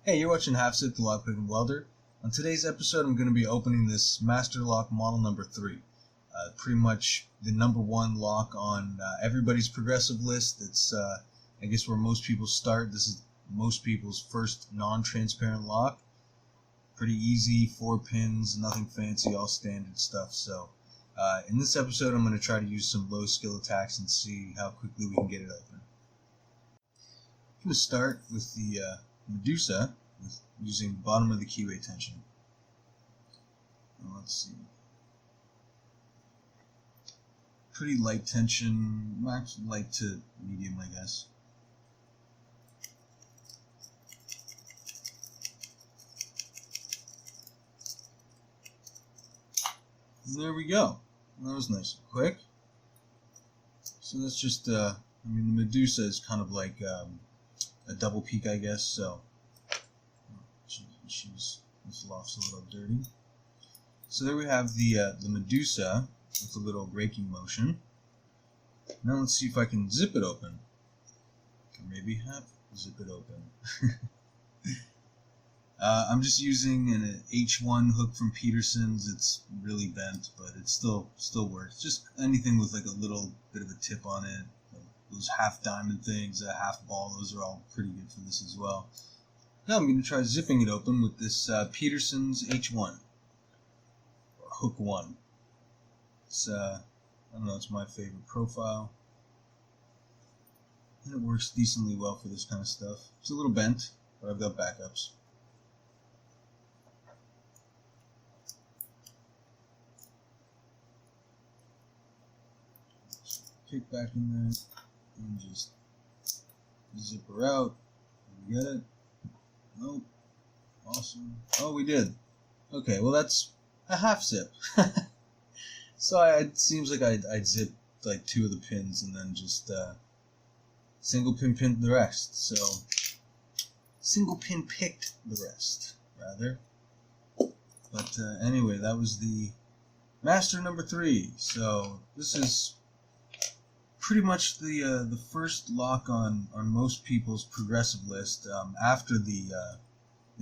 Hey, you're watching Half Zipp, the Lockpicking Welder. On today's episode, I'm going to be opening this Master Lock Model number 3. Pretty much the number 1 lock on everybody's progressive list. It's, I guess, where most people start. This is most people's first non-transparent lock. Pretty easy, 4 pins, nothing fancy, all standard stuff. So, in this episode, I'm going to try to use some low skill attacks and see how quickly we can get it open. I'm going to start with the Medusa, using bottom of the keyway tension. Let's see. Pretty light tension, max light to medium, I guess. And there we go. That was nice and quick. So that's just, I mean, the Medusa is kind of like a double peak, I guess, so this loft's a little dirty. So there we have the Medusa with a little raking motion. Now let's see if I can zip it open. Or maybe half zip it open. I'm just using an H1 hook from Peterson's. It's really bent, but it still works. Just anything with like a little bit of a tip on it. Those half diamond things, a half ball, those are all pretty good for this as well. Now I'm going to try zipping it open with this Peterson's H1, or Hook 1. It's, I don't know, it's my favorite profile. And it works decently well for this kind of stuff. It's a little bent, but I've got backups. Kick back in there, and just zip her out. Did we get it? Nope. Awesome. Oh, we did. Okay, well that's a half zip. So it seems like I'd zip like 2 of the pins and then just single pin pinned the rest. So single pin picked the rest, rather. But anyway, that was the Master number 3. So this is pretty much the first lock on most people's progressive list after the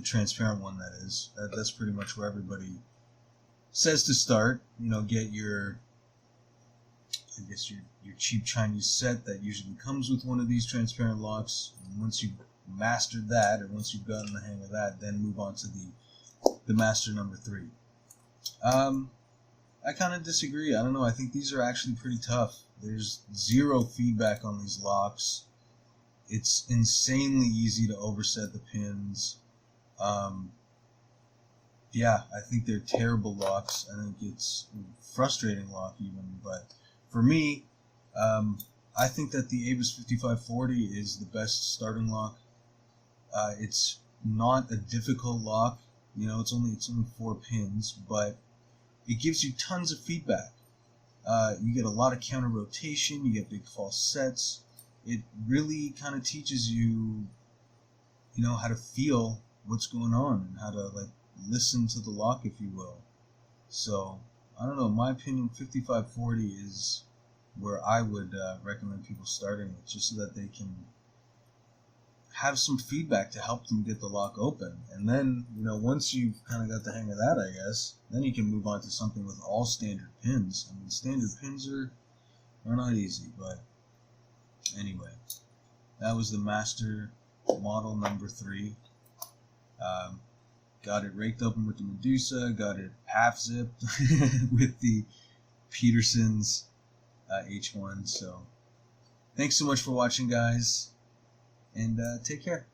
transparent one. That is, that's pretty much where everybody says to start. You know, get your, I guess your cheap Chinese set that usually comes with one of these transparent locks. And once you've mastered that, or once you've gotten the hang of that, then move on to the Master number 3. I kind of disagree. I don't know. I think these are actually pretty tough. There's 0 feedback on these locks. It's insanely easy to overset the pins. Yeah, I think they're terrible locks. I think it's a frustrating lock even. But for me, I think that the Avis 5540 is the best starting lock. It's not a difficult lock. You know, it's only 4 pins, but it gives you tons of feedback. You get a lot of counter rotation, you get big false sets. It really kind of teaches you, you know, how to feel what's going on and how to like listen to the lock, if you will. So, I don't know, in my opinion, 5540 is where I would recommend people starting with, just so that they can have some feedback to help them get the lock open. And then, you know, once you've kind of got the hang of that, I guess, then you can move on to something with all standard pins. I mean, standard pins are not easy, but anyway, that was the Master Model number 3. Got it raked open with the Medusa, got it half zipped with the Peterson's H1. So, thanks so much for watching, guys. And take care.